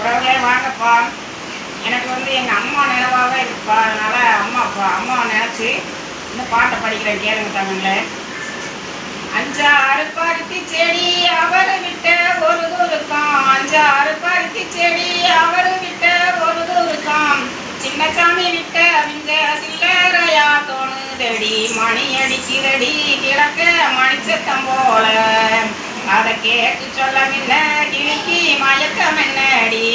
உறவுகளே வாங்கப்பா. எனக்கு எங்கள் அம்மா நினைவாக இருக்குப்பா. அதனால் அம்மாவை நினச்சி இந்த பாட்டை படிக்கிறேன், கேளுங்க தமிழ்ல. 5-6 பருத்தி செடி அவர் விட்ட ஒரு தூருக்காம். 5-6 பருத்தி செடி அவர் விட்ட ஒரு தூருக்காம். சின்னசாமி விட்ட விங்க சில்லறையா தோணுதடி. மணி அடிக்கிறடி கிழக்க மணிச்சத்தம் போல. அதை கேட்டு சொல்ல மின்ன கிழிக்கி மயக்கம் என்னடி.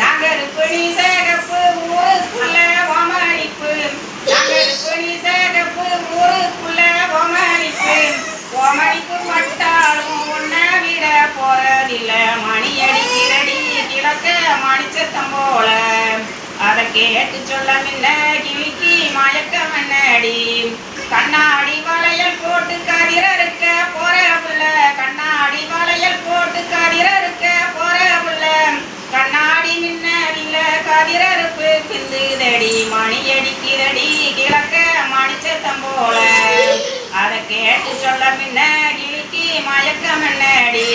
நகருப்பு நீ சேகப்பு ஊருக்குள்ள ஓமடிப்பு. நகருப்பு நீ சேகப்பு ஊருக்குள்ள ஓமடிப்பு. ஓமடிப்பு பட்டாலும் உன்னை விட போறதில்ல. மணி அடிக்கிறடி கிழக்க மணிச்சத்தம் போல. அதை கேட்டு சொல்ல மின்ன கிழிக்கி மயக்கம் என்னடி. கண்ணாடி வளையல் போட்டு கதிரறுக்க போற புள்ள. கண்ணாடி வளையல் போட்டு கதிரறுக்க போற புள்ள. கண்ணாடி மின்னலில கதிரறுப்பு பிந்துதடி. மணி அடிக்கிறடி கிழக்க மணிச்சத்தம் போல. அதை கேட்டு சொல்ல மின்ன கிழிக்கி மயக்கம் என்னடி.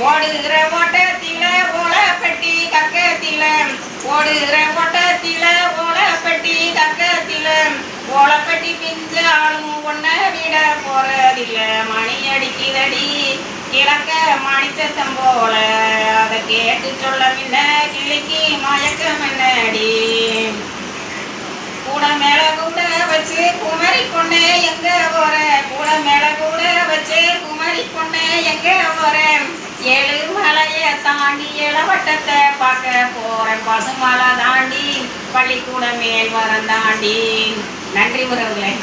ஓடுகிற ஓட்டத்தில ஓலப்பட்டி கக்கத்தில. ஓடுகிற ஓட்டத்தில ஓலப்பட்டி கக்கத்தில. ஓலப்பட்டி பிஞ்சாலும் ஒன்றை விட போறதில்ல. மணி அடிக்கிறடி கிழக்க மணிச்சத்தம் போல. அதை கேட்டு சொல்ல மின்ன கிழிக்கி மயக்கம் என்னடி. கூட மேல கூட வச்சு குமரி பொண்ணே எங்க போற. கூட மேல கூட வச்சு குமரி பொண்ணே எங்க போற. 7 மலைய தாண்டி இளவட்டத்தை பார்க்க போறேன். பசுமலை தாண்டி பள்ளிக்கூட மேல் வரம் தாண்டி. நன்றி உறவுகளே.